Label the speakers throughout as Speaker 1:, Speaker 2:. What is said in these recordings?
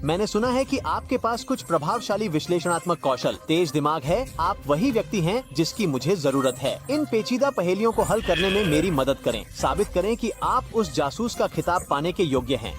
Speaker 1: मैंने सुना है कि आपके पास कुछ प्रभावशाली विश्लेषणात्मक कौशल, तेज दिमाग है। आप वही व्यक्ति हैं जिसकी मुझे जरूरत है। इन पेचीदा पहेलियों को हल करने में मेरी मदद करें। साबित करें कि आप उस जासूस का खिताब पाने के योग्य हैं।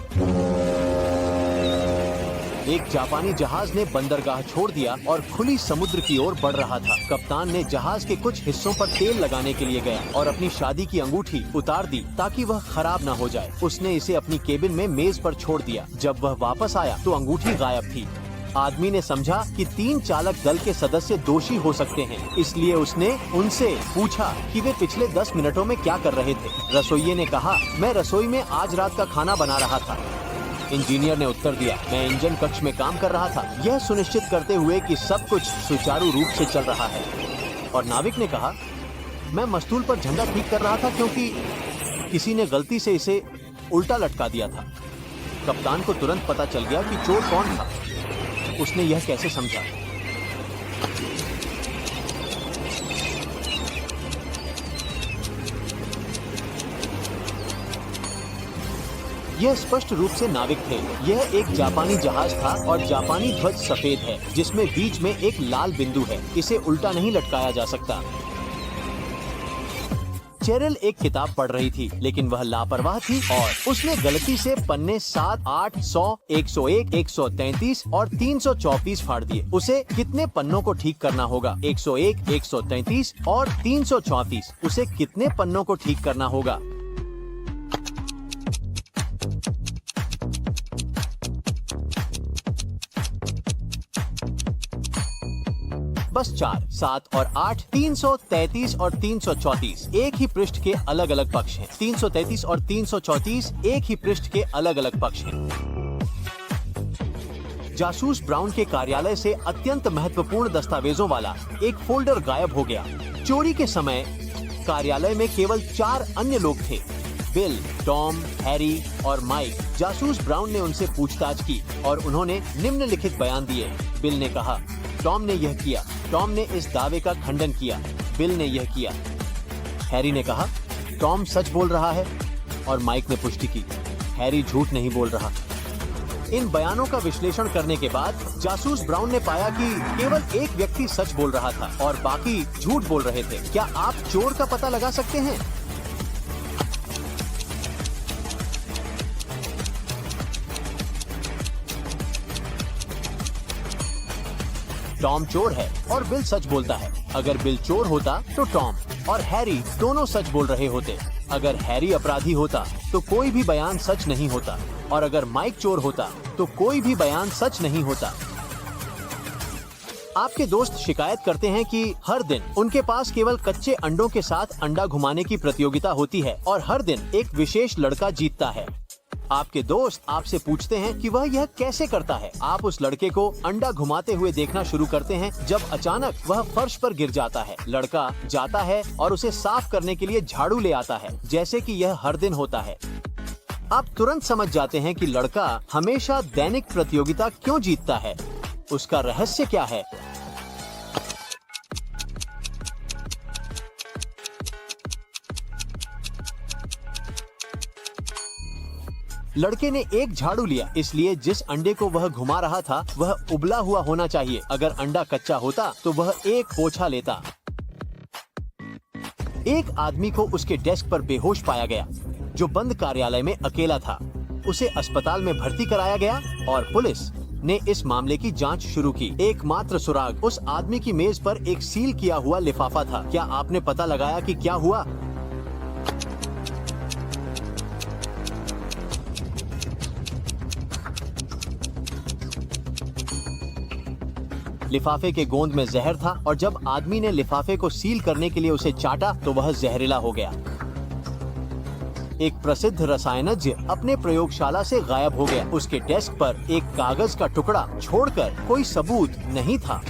Speaker 1: एक जापानी जहाज ने बंदरगाह छोड़ दिया और खुली समुद्र की ओर बढ़ रहा था। कप्तान ने जहाज के कुछ हिस्सों पर तेल लगाने के लिए गया और अपनी शादी की अंगूठी उतार दी ताकि वह खराब न हो जाए। उसने इसे अपनी केबिन में मेज पर छोड़ दिया। जब वह वापस आया तो अंगूठी गायब थी। आदमी ने समझा कि 3 चालक दल के सदस्य दोषी हो सकते हैं, इसलिए उसने उनसे पूछा कि वे पिछले 10 मिनटों में क्या कर रहे थे। रसोइये ने कहा, मैं रसोई में आज रात का खाना बना रहा था। इंजीनियर ने उत्तर दिया, मैं इंजन कक्ष में काम कर रहा था, यह सुनिश्चित करते हुए कि सब कुछ सुचारू रूप से चल रहा है। और नाविक ने कहा, मैं मस्तूल पर झंडा ठीक कर रहा था क्योंकि किसी ने गलती से इसे उल्टा लटका दिया था। कप्तान को तुरंत पता चल गया कि चोर कौन था। उसने यह कैसे समझा? यह स्पष्ट रूप से नाविक थे। यह एक जापानी जहाज था और जापानी ध्वज सफेद है जिसमें बीच में एक लाल बिंदु है। इसे उल्टा नहीं लटकाया जा सकता। चेरिल एक किताब पढ़ रही थी, लेकिन वह लापरवाह थी और उसने गलती से पन्ने 7, 8, 100, 101, 133 और 334 फाड़ दिए। उसे कितने पन्नों को ठीक करना होगा? 101, 133 और 334। उसे कितने पन्नों को ठीक करना होगा? बस 4, 7 और 8, 333 और 334 एक ही पृष्ठ के अलग अलग पक्ष हैं। 333 और 334 एक ही पृष्ठ के अलग अलग पक्ष हैं। जासूस ब्राउन के कार्यालय से अत्यंत महत्वपूर्ण दस्तावेजों वाला एक फोल्डर गायब हो गया। चोरी के समय कार्यालय में केवल 4 अन्य लोग थे, बिल, टॉम, हैरी और माइक। जासूस ब्राउन ने उनसे पूछताछ की और उन्होंने निम्नलिखित बयान दिए। बिल ने कहा, टॉम ने यह किया। टॉम ने इस दावे का खंडन किया। बिल ने यह किया। हैरी ने कहा, टॉम सच बोल रहा है, और माइक ने पुष्टि की, हैरी झूठ नहीं बोल रहा। इन बयानों का विश्लेषण करने के बाद जासूस ब्राउन ने पाया कि केवल एक व्यक्ति सच बोल रहा था और बाकी झूठ बोल रहे थे। क्या आप चोर का पता लगा सकते हैं? टॉम चोर है और बिल सच बोलता है। अगर बिल चोर होता तो टॉम और हैरी दोनों सच बोल रहे होते। अगर हैरी अपराधी होता तो कोई भी बयान सच नहीं होता, और अगर माइक चोर होता तो कोई भी बयान सच नहीं होता। आपके दोस्त शिकायत करते हैं कि हर दिन उनके पास केवल कच्चे अंडों के साथ अंडा घुमाने की प्रतियोगिता होती है और हर दिन एक विशेष लड़का जीतता है। आपके दोस्त आपसे पूछते हैं कि वह यह कैसे करता है। आप उस लड़के को अंडा घुमाते हुए देखना शुरू करते हैं जब अचानक वह फर्श पर गिर जाता है। लड़का जाता है और उसे साफ करने के लिए झाड़ू ले आता है, जैसे कि यह हर दिन होता है। आप तुरंत समझ जाते हैं कि लड़का हमेशा दैनिक प्रतियोगिता क्यों जीतता है। उसका रहस्य क्या है? लड़के ने एक झाड़ू लिया, इसलिए जिस अंडे को वह घुमा रहा था वह उबला हुआ होना चाहिए। अगर अंडा कच्चा होता तो वह एक पोछा लेता। एक आदमी को उसके डेस्क पर बेहोश पाया गया, जो बंद कार्यालय में अकेला था। उसे अस्पताल में भर्ती कराया गया और पुलिस ने इस मामले की जांच शुरू की। एकमात्र सुराग उस आदमी की मेज पर एक सील किया हुआ लिफाफा था। क्या आपने पता लगाया कि क्या हुआ? लिफाफे के गोंद में जहर था और जब आदमी ने लिफाफे को सील करने के लिए उसे चाटा तो वह जहरीला हो गया। एक प्रसिद्ध रसायनज्ञ अपने प्रयोगशाला से गायब हो गया। उसके डेस्क पर एक कागज का टुकड़ा छोड़कर कोई सबूत नहीं था।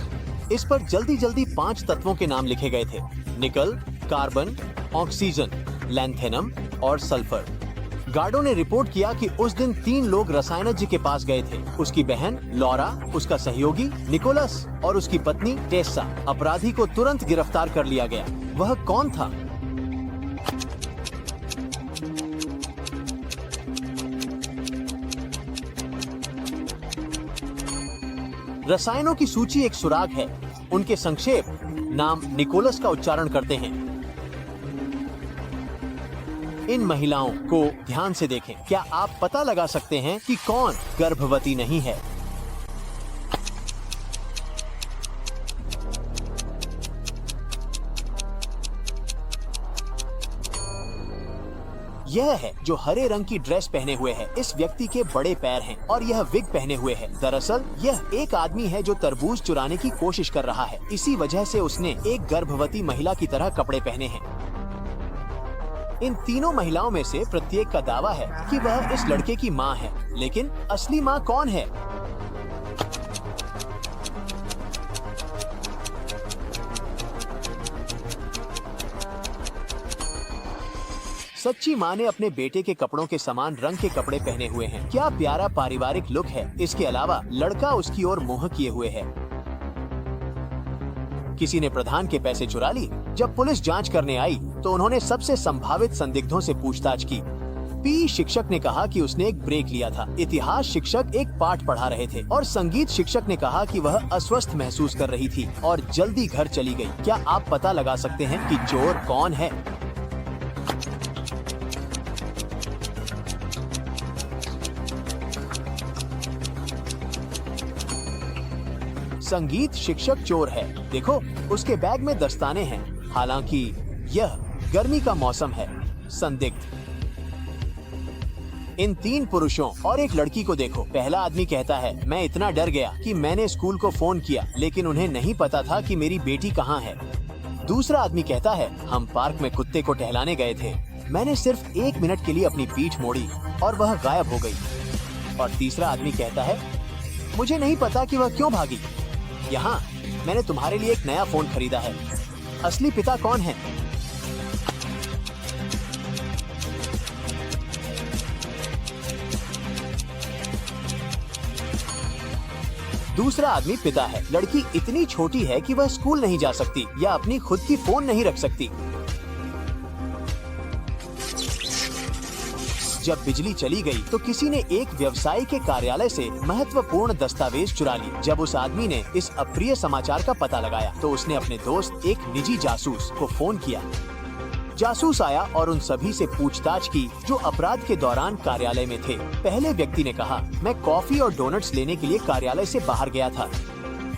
Speaker 1: इस पर जल्दी जल्दी 5 तत्वों के नाम लिखे गए थे: निकल, कार्बन, ऑक्सीजन, लैंथेनम और सल्फर। गार्डों ने रिपोर्ट किया कि उस दिन 3 लोग रसायनज्ञ के पास गए थे। उसकी बहन लॉरा, उसका सहयोगी निकोलस और उसकी पत्नी टेस्सा। अपराधी को तुरंत गिरफ्तार कर लिया गया। वह कौन था? रसायनों की सूची एक सुराग है। उनके संक्षेप नाम निकोलस का उच्चारण करते हैं। इन महिलाओं को ध्यान से देखें। क्या आप पता लगा सकते हैं कि कौन गर्भवती नहीं है? यह है जो हरे रंग की ड्रेस पहने हुए है। इस व्यक्ति के बड़े पैर हैं और यह विग पहने हुए है। दरअसल यह एक आदमी है जो तरबूज चुराने की कोशिश कर रहा है। इसी वजह से उसने एक गर्भवती महिला की तरह कपड़े पहने हैं। इन तीनों महिलाओं में से प्रत्येक का दावा है कि वह इस लड़के की मां है, लेकिन असली मां कौन है? सच्ची मां ने अपने बेटे के कपड़ों के समान रंग के कपड़े पहने हुए हैं। क्या प्यारा पारिवारिक लुक है। इसके अलावा लड़का उसकी ओर मुंह किए हुए है। किसी ने प्रधान के पैसे चुरा ली। जब पुलिस जांच करने आई तो उन्होंने सबसे संभावित संदिग्धों से पूछताछ की। पी शिक्षक ने कहा कि उसने एक ब्रेक लिया था। इतिहास शिक्षक एक पाठ पढ़ा रहे थे और संगीत शिक्षक ने कहा कि वह अस्वस्थ महसूस कर रही थी और जल्दी घर चली गई। क्या आप पता लगा सकते हैं कि चोर कौन है? संगीत शिक्षक चोर है। देखो, उसके बैग में दस्ताने हैं। हालांकि यह गर्मी का मौसम है। संदिग्ध इन तीन पुरुषों और एक लड़की को देखो। पहला आदमी कहता है, मैं इतना डर गया कि मैंने स्कूल को फोन किया, लेकिन उन्हें नहीं पता था कि मेरी बेटी कहाँ है। दूसरा आदमी कहता है, हम पार्क में कुत्ते को टहलाने गए थे। मैंने सिर्फ 1 मिनट के लिए अपनी पीठ मोड़ी और वह गायब हो गई। और तीसरा आदमी कहता है, मुझे नहीं पता कि वह क्यों भागी। यहाँ मैंने तुम्हारे लिए एक नया फोन खरीदा है। असली पिता कौन है? दूसरा आदमी पिता है। लड़की इतनी छोटी है कि वह स्कूल नहीं जा सकती या अपनी खुद की फोन नहीं रख सकती। जब बिजली चली गई तो किसी ने एक व्यवसायी के कार्यालय से महत्वपूर्ण दस्तावेज चुरा ली। जब उस आदमी ने इस अप्रिय समाचार का पता लगाया तो उसने अपने दोस्त एक निजी जासूस को फोन किया। जासूस आया और उन सभी से पूछताछ की जो अपराध के दौरान कार्यालय में थे। पहले व्यक्ति ने कहा, मैं कॉफी और डोनट्स लेने के लिए कार्यालय से बाहर गया था।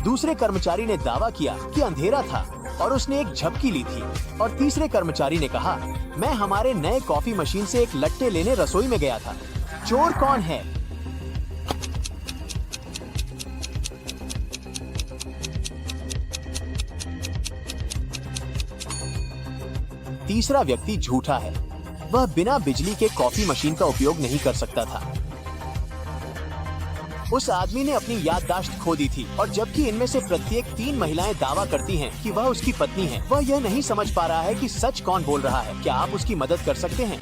Speaker 1: दूसरे कर्मचारी ने दावा किया कि अंधेरा था और उसने एक झपकी ली थी। और तीसरे कर्मचारी ने कहा, मैं हमारे नए कॉफी मशीन से एक लट्टे लेने रसोई में गया था। चोर कौन है? तीसरा व्यक्ति झूठा है। वह बिना बिजली के कॉफी मशीन का उपयोग नहीं कर सकता था। उस आदमी ने अपनी याददाश्त खो दी थी और जबकि इनमें से प्रत्येक 3 महिलाएं दावा करती हैं कि वह उसकी पत्नी है, वह यह नहीं समझ पा रहा है कि सच कौन बोल रहा है। क्या आप उसकी मदद कर सकते हैं?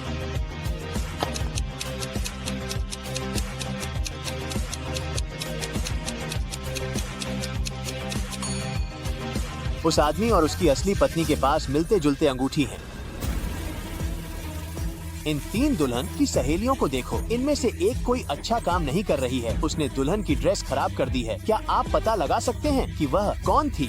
Speaker 1: उस आदमी और उसकी असली पत्नी के पास मिलते जुलते अंगूठी हैं। इन 3 दुल्हन की सहेलियों को देखो। इनमें से एक कोई अच्छा काम नहीं कर रही है। उसने दुल्हन की ड्रेस खराब कर दी है। क्या आप पता लगा सकते हैं कि वह कौन थी?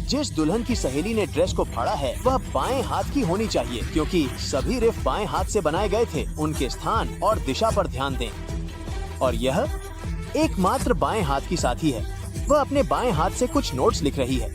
Speaker 1: जिस दुल्हन की सहेली ने ड्रेस को फाड़ा है वह बाएं हाथ की होनी चाहिए, क्योंकि सभी रिफ बाएं हाथ से बनाए गए थे। उनके स्थान और दिशा पर ध्यान दें। और यह एकमात्र बाएं हाथ की साथी है। वह अपने बाएं हाथ से कुछ नोट्स लिख रही है।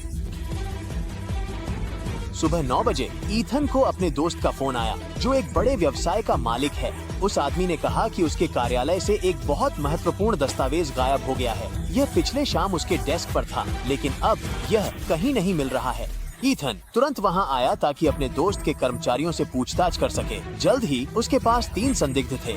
Speaker 1: सुबह 9 बजे ईथन को अपने दोस्त का फोन आया जो एक बड़े व्यवसाय का मालिक है। उस आदमी ने कहा कि उसके कार्यालय से एक बहुत महत्वपूर्ण दस्तावेज गायब हो गया है। यह पिछले शाम उसके डेस्क पर था, लेकिन अब यह कहीं नहीं मिल रहा है। ईथन तुरंत वहां आया ताकि अपने दोस्त के कर्मचारियों से पूछताछ कर सके। जल्द ही उसके पास 3 संदिग्ध थे।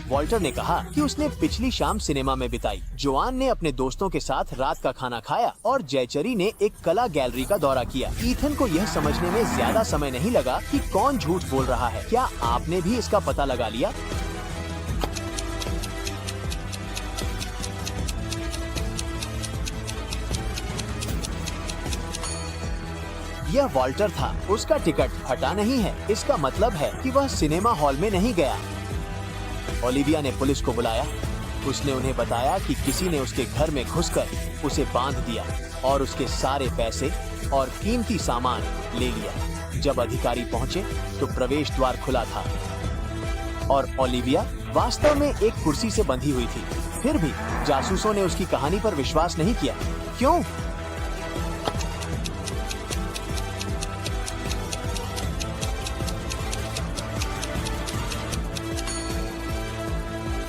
Speaker 1: वॉल्टर ने कहा कि उसने पिछली शाम सिनेमा में बिताई। जोआन ने अपने दोस्तों के साथ रात का खाना खाया और जयचरी ने एक कला गैलरी का दौरा किया। ईथन को यह समझने में ज्यादा समय नहीं लगा कि कौन झूठ बोल रहा है। क्या आपने भी इसका पता लगा लिया? यह वॉल्टर था। उसका टिकट फटा नहीं है, इसका मतलब है कि वह सिनेमा हॉल में नहीं गया। ओलिविया ने पुलिस को बुलाया। उसने उन्हें बताया कि किसी ने उसके घर में घुसकर उसे बांध दिया और उसके सारे पैसे और कीमती सामान ले लिया। जब अधिकारी पहुंचे तो प्रवेश द्वार खुला था और ओलिविया वास्तव में एक कुर्सी से बंधी हुई थी। फिर भी जासूसों ने उसकी कहानी पर विश्वास नहीं किया। क्यों?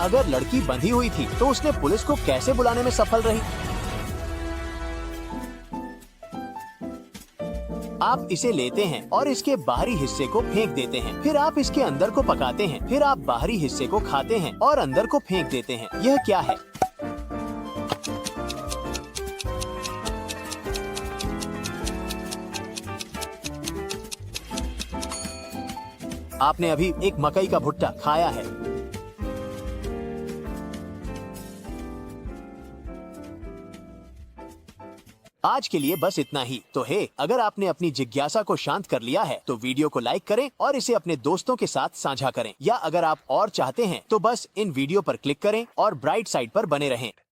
Speaker 1: अगर लड़की बंधी हुई थी तो उसने पुलिस को कैसे बुलाने में सफल रही? आप इसे लेते हैं और इसके बाहरी हिस्से को फेंक देते हैं। फिर आप इसके अंदर को पकाते हैं। फिर आप बाहरी हिस्से को खाते हैं और अंदर को फेंक देते हैं। यह क्या है? आपने अभी एक मकई का भुट्टा खाया है। आज के लिए बस इतना ही। तो अगर आपने अपनी जिज्ञासा को शांत कर लिया है तो वीडियो को लाइक करें और इसे अपने दोस्तों के साथ साझा करें। या अगर आप और चाहते हैं तो बस इन वीडियो पर क्लिक करें और ब्राइट साइड पर बने रहें।